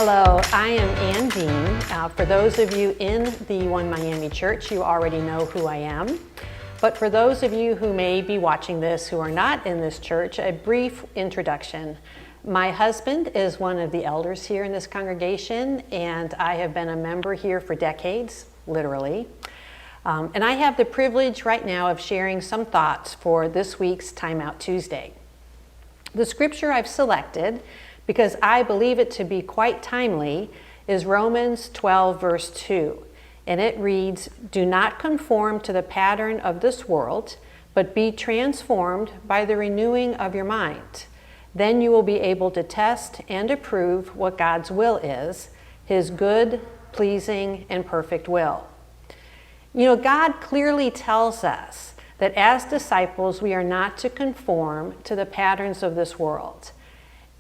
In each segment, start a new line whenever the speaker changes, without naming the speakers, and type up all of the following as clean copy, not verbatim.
Hello, I am Ann Deam. For those of you in the One Miami Church, you already know who I am. But for those of you who may be watching this who are not in this church, a brief introduction. My husband is one of the elders here in this congregation, and I have been a member here for decades, literally. And I have the privilege right now of sharing some thoughts for this week's Timeout Tuesday. The scripture I've selected, because I believe it to be quite timely, is Romans 12, verse 2. And it reads, "Do not conform to the pattern of this world, but be transformed by the renewing of your mind. Then you will be able to test and approve what God's will is, his good, pleasing, and perfect will." You know, God clearly tells us that as disciples, we are not to conform to the patterns of this world.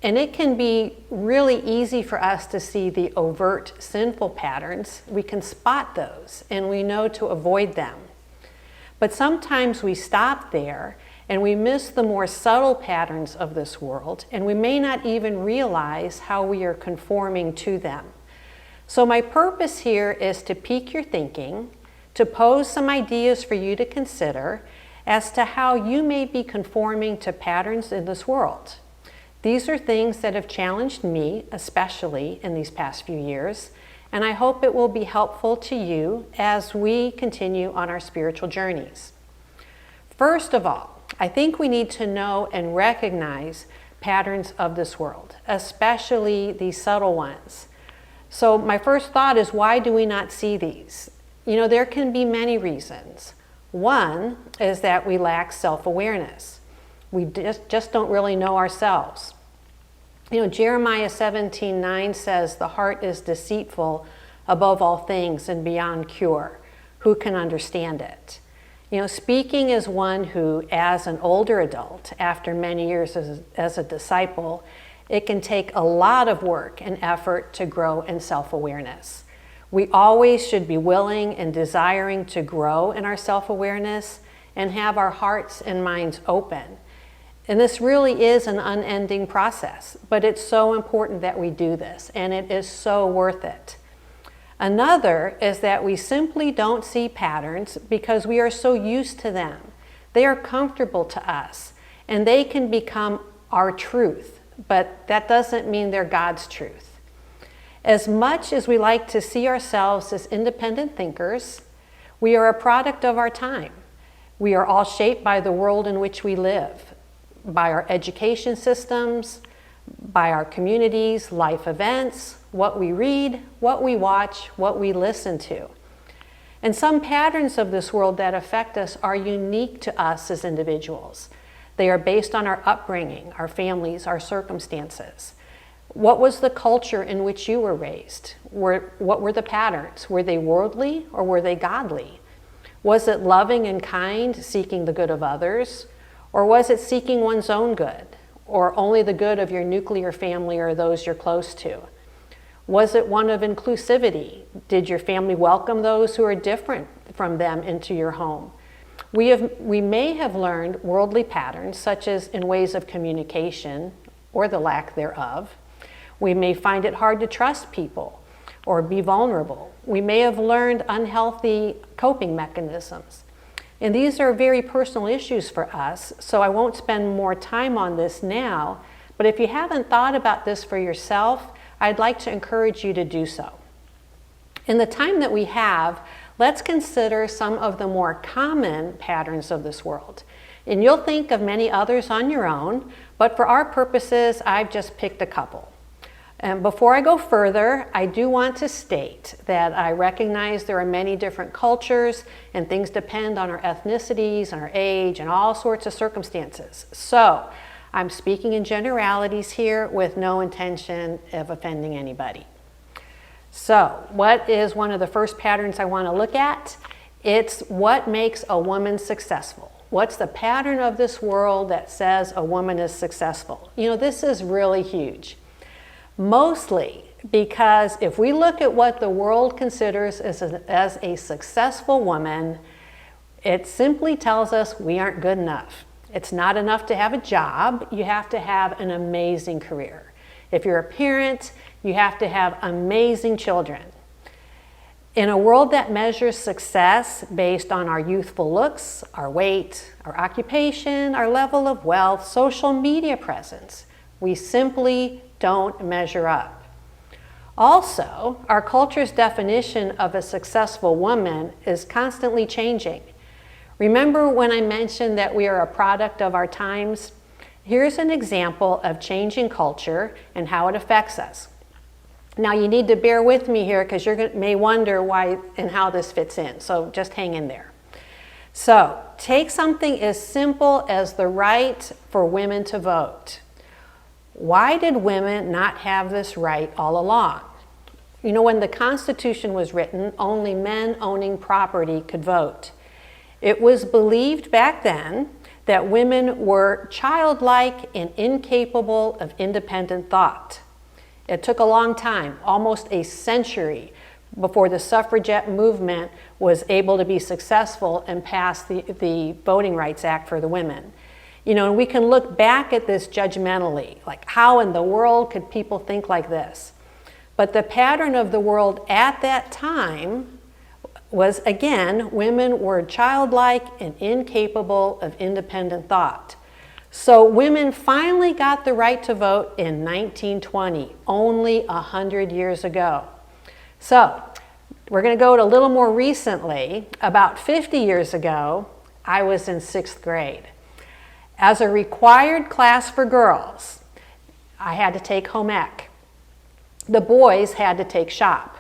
And it can be really easy for us to see the overt sinful patterns. We can spot those and we know to avoid them. But sometimes we stop there and we miss the more subtle patterns of this world, and we may not even realize how we are conforming to them. So my purpose here is to pique your thinking, to pose some ideas for you to consider as to how you may be conforming to patterns in this world. These are things that have challenged me, especially in these past few years, and I hope it will be helpful to you as we continue on our spiritual journeys. First of all, I think we need to know and recognize patterns of this world, especially these subtle ones. So my first thought is, why do we not see these? You know, there can be many reasons. One is that we lack self-awareness. We just don't really know ourselves. You know, Jeremiah 17:9 says, "The heart is deceitful above all things and beyond cure. Who can understand it?" You know, speaking as one who, as an older adult, after many years as a disciple, it can take a lot of work and effort to grow in self-awareness. We always should be willing and desiring to grow in our self-awareness and have our hearts and minds open. And this really is an unending process, but it's so important that we do this, and it is so worth it. Another is that we simply don't see patterns because we are so used to them. They are comfortable to us, and they can become our truth, but that doesn't mean they're God's truth. As much as we like to see ourselves as independent thinkers, we are a product of our time. We are all shaped by the world in which we live, by our education systems, by our communities, life events, what we read, what we watch, what we listen to. And some patterns of this world that affect us are unique to us as individuals. They are based on our upbringing, our families, our circumstances. What was the culture in which you were raised? What were the patterns? Were they worldly or were they godly? Was it loving and kind, seeking the good of others? Or was it seeking one's own good, or only the good of your nuclear family or those you're close to? Was it one of inclusivity? Did your family welcome those who are different from them into your home? We may have learned worldly patterns, such as in ways of communication, or the lack thereof. We may find it hard to trust people or be vulnerable. We may have learned unhealthy coping mechanisms. And these are very personal issues for us, so I won't spend more time on this now, but if you haven't thought about this for yourself, I'd like to encourage you to do so. In the time that we have, let's consider some of the more common patterns of this world. And you'll think of many others on your own, but for our purposes, I've just picked a couple. And before I go further, I do want to state that I recognize there are many different cultures and things depend on our ethnicities and our age and all sorts of circumstances. So I'm speaking in generalities here with no intention of offending anybody. So what is one of the first patterns I want to look at? It's what makes a woman successful. What's the pattern of this world that says a woman is successful? You know, this is really huge. Mostly because if we look at what the world considers as a successful woman, it simply tells us we aren't good enough. It's not enough to have a job. You have to have an amazing career. If you're a parent, You have to have amazing children. In a world that measures success based on our youthful looks, our weight, our occupation, our level of wealth, social media presence, we simply don't measure up. Also, our culture's definition of a successful woman is constantly changing. Remember when I mentioned that we are a product of our times? Here's an example of changing culture and how it affects us. Now you need to bear with me here because you may wonder why and how this fits in, so just hang in there. So take something as simple as the right for women to vote. Why did women not have this right all along? You know, when the Constitution was written, only men owning property could vote. It was believed back then that women were childlike and incapable of independent thought. It took a long time, almost a century, before the suffragette movement was able to be successful and pass the Voting Rights Act for the women. You know, and we can look back at this judgmentally, like how in the world could people think like this? But the pattern of the world at that time was, again, women were childlike and incapable of independent thought. So women finally got the right to vote in 1920, only 100 years ago. So we're going to go to a little more recently. About 50 years ago, I was in 6th grade. As a required class for girls, I had to take home ec. The boys had to take shop.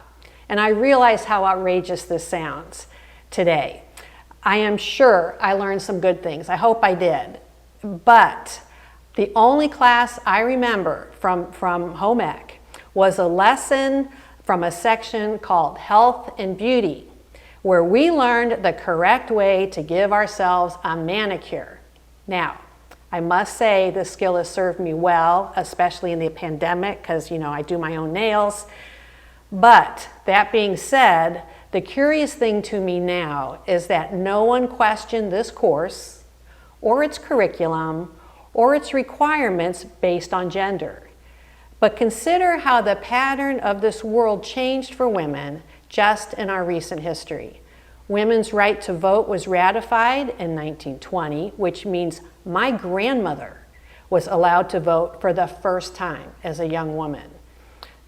And I realize how outrageous this sounds today. I am sure I learned some good things. I hope I did. But the only class I remember from home ec was a lesson from a section called Health and Beauty, where we learned the correct way to give ourselves a manicure. Now, I must say this skill has served me well, especially in the pandemic, because, you know, I do my own nails. But that being said, the curious thing to me now is that no one questioned this course or its curriculum or its requirements based on gender. But consider how the pattern of this world changed for women just in our recent history. Women's right to vote was ratified in 1920, which means my grandmother was allowed to vote for the first time as a young woman.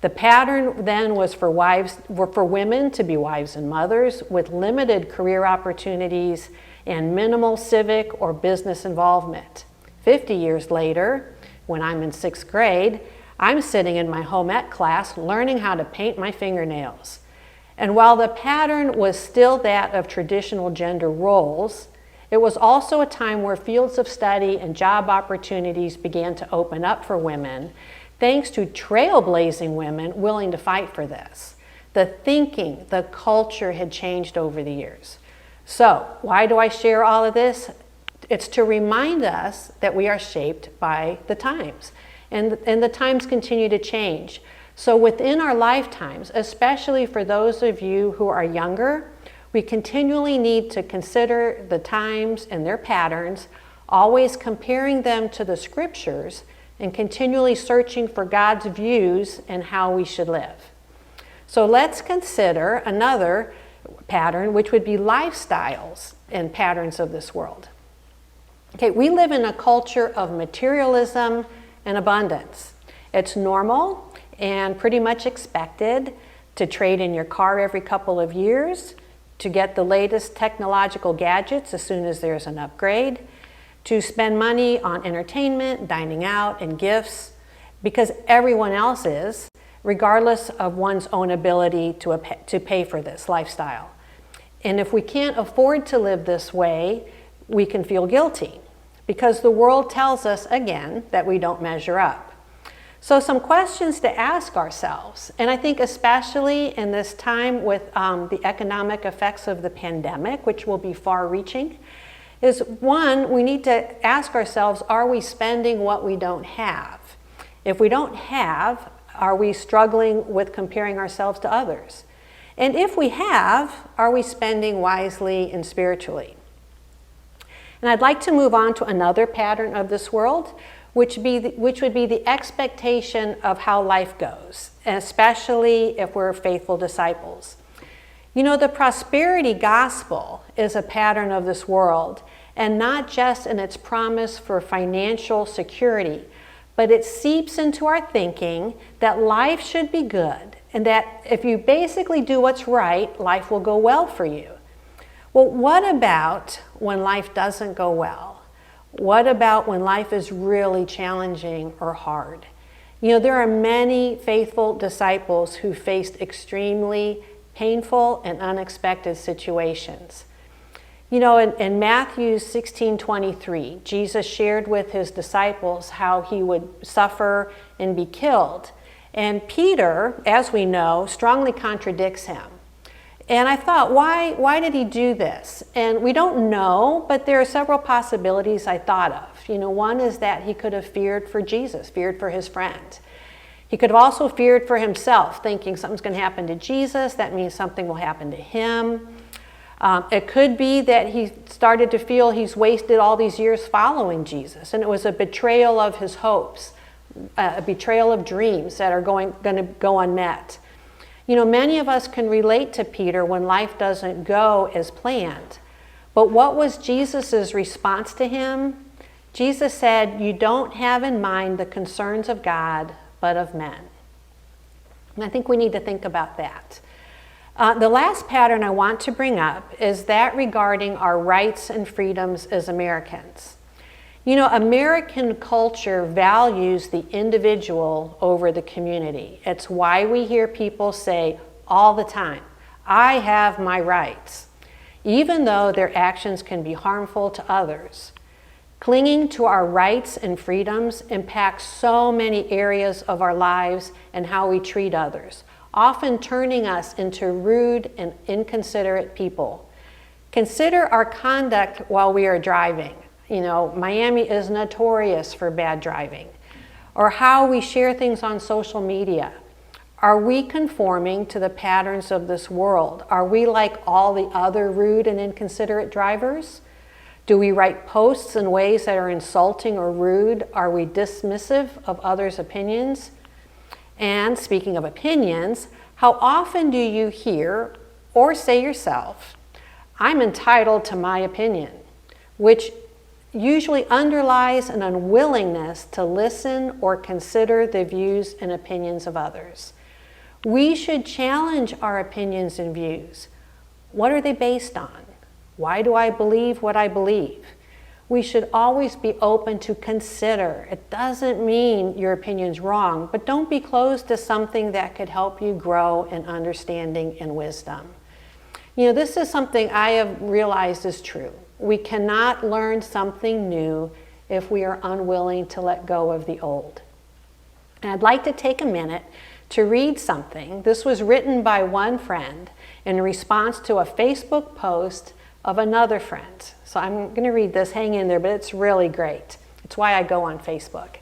The pattern then was for women to be wives and mothers with limited career opportunities and minimal civic or business involvement. 50 years later, when I'm in 6th grade, I'm sitting in my home ec class learning how to paint my fingernails. And while the pattern was still that of traditional gender roles, it was also a time where fields of study and job opportunities began to open up for women, thanks to trailblazing women willing to fight for this. The thinking, the culture had changed over the years. So, why do I share all of this? It's to remind us that we are shaped by the times, and the times continue to change. So within our lifetimes, especially for those of you who are younger, we continually need to consider the times and their patterns, always comparing them to the scriptures and continually searching for God's views and how we should live. So let's consider another pattern, which would be lifestyles and patterns of this world. Okay, we live in a culture of materialism and abundance. It's normal and pretty much expected to trade in your car every couple of years, to get the latest technological gadgets as soon as there's an upgrade, to spend money on entertainment, dining out, and gifts, because everyone else is, regardless of one's own ability to pay for this lifestyle. And if we can't afford to live this way, we can feel guilty, because the world tells us, again, that we don't measure up. So some questions to ask ourselves, and I think especially in this time with the economic effects of the pandemic, which will be far-reaching, is one, we need to ask ourselves, are we spending what we don't have? If we don't have, are we struggling with comparing ourselves to others? And if we have, are we spending wisely and spiritually? And I'd like to move on to another pattern of this world, which would be the expectation of how life goes, especially if we're faithful disciples. You know, the prosperity gospel is a pattern of this world, and not just in its promise for financial security, but it seeps into our thinking that life should be good, and that if you basically do what's right, life will go well for you. Well, what about when life doesn't go well? What about when life is really challenging or hard? You know, there are many faithful disciples who faced extremely painful and unexpected situations. You know, in Matthew 16:23, Jesus shared with his disciples how he would suffer and be killed. And Peter, as we know, strongly contradicts him. And I thought, why did he do this? And we don't know, but there are several possibilities I thought of. You know, one is that he could have feared for Jesus, feared for his friend. He could have also feared for himself, thinking something's going to happen to Jesus, that means something will happen to him. It could be that he started to feel he's wasted all these years following Jesus, and it was a betrayal of his hopes, a betrayal of dreams that are going to go unmet. You know, many of us can relate to Peter when life doesn't go as planned. But what was Jesus' response to him? Jesus said, "You don't have in mind the concerns of God, but of men." And I think we need to think about that. The last pattern I want to bring up is that regarding our rights and freedoms as Americans. You know, American culture values the individual over the community. It's why we hear people say all the time, "I have my rights," even though their actions can be harmful to others. Clinging to our rights and freedoms impacts so many areas of our lives and how we treat others, often turning us into rude and inconsiderate people. Consider our conduct while we are driving. You know, Miami is notorious for bad driving. Or how we share things on social media. Are we conforming to the patterns of this world? Are we like all the other rude and inconsiderate drivers? Do we write posts in ways that are insulting or rude? Are we dismissive of others' opinions? And speaking of opinions, how often do you hear or say yourself, "I'm entitled to my opinion," which usually underlies an unwillingness to listen or consider the views and opinions of others. We should challenge our opinions and views. What are they based on? Why do I believe what I believe? We should always be open to consider. It doesn't mean your opinion's wrong, but don't be closed to something that could help you grow in understanding and wisdom. You know, this is something I have realized is true. We cannot learn something new if we are unwilling to let go of the old. And I'd like to take a minute to read something. This was written by one friend in response to a Facebook post of another friend. So I'm going to read this, hang in there, but it's really great. It's why I go on Facebook.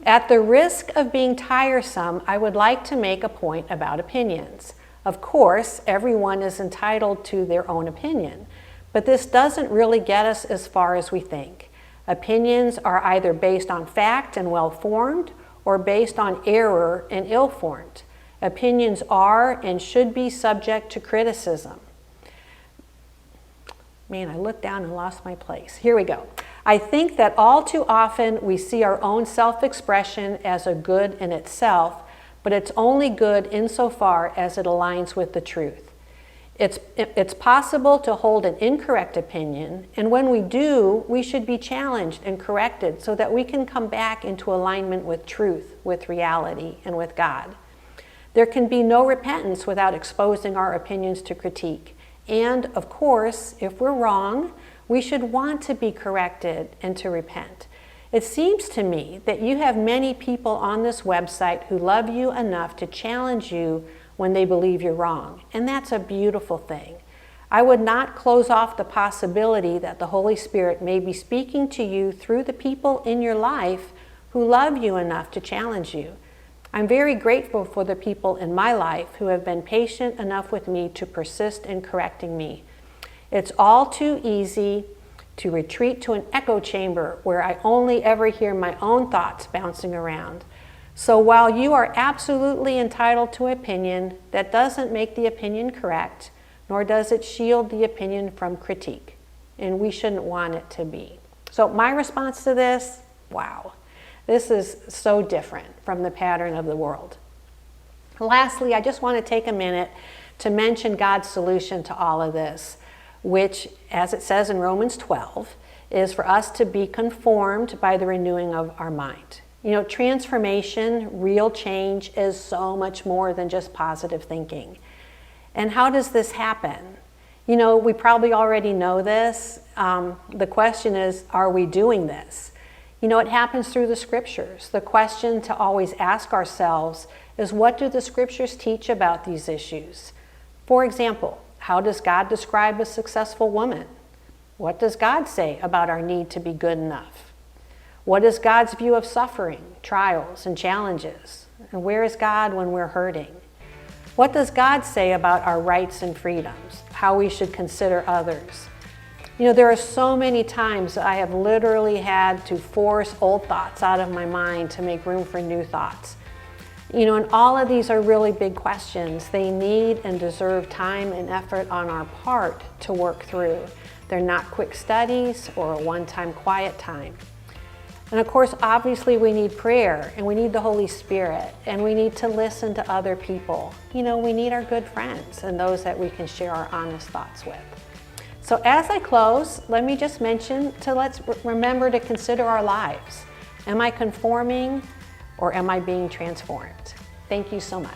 "At the risk of being tiresome, I would like to make a point about opinions. Of course, everyone is entitled to their own opinion, but this doesn't really get us as far as we think. Opinions are either based on fact and well-formed, or based on error and ill-formed. Opinions are and should be subject to criticism." Man, I looked down and lost my place. Here we go. "I think that all too often we see our own self-expression as a good in itself, but it's only good insofar as it aligns with the truth. It's possible to hold an incorrect opinion, and when we do, we should be challenged and corrected so that we can come back into alignment with truth, with reality, and with God. There can be no repentance without exposing our opinions to critique. And, of course, if we're wrong, we should want to be corrected and to repent. It seems to me that you have many people on this website who love you enough to challenge you when they believe you're wrong, and that's a beautiful thing. I would not close off the possibility that the Holy Spirit may be speaking to you through the people in your life who love you enough to challenge you. I'm very grateful for the people in my life who have been patient enough with me to persist in correcting me. It's all too easy to retreat to an echo chamber where I only ever hear my own thoughts bouncing around. So while you are absolutely entitled to opinion, that doesn't make the opinion correct, nor does it shield the opinion from critique. And we shouldn't want it to be. So my response to this, wow, this is so different from the pattern of the world. Lastly, I just want to take a minute to mention God's solution to all of this, which, as it says in Romans 12, is for us to be conformed by the renewing of our mind. You know, transformation, real change, is so much more than just positive thinking. And how does this happen? You know, we probably already know this. The question is, are we doing this? You know, it happens through the scriptures. The question to always ask ourselves is, what do the scriptures teach about these issues? For example, how does God describe a successful woman? What does God say about our need to be good enough? What is God's view of suffering, trials, and challenges? And where is God when we're hurting? What does God say about our rights and freedoms? How we should consider others? You know, there are so many times I have literally had to force old thoughts out of my mind to make room for new thoughts. You know, and all of these are really big questions. They need and deserve time and effort on our part to work through. They're not quick studies or a one-time quiet time. And of course, obviously we need prayer, and we need the Holy Spirit, and we need to listen to other people. You know, we need our good friends and those that we can share our honest thoughts with. So as I close, let me just mention let's remember to consider our lives. Am I conforming, or am I being transformed? Thank you so much.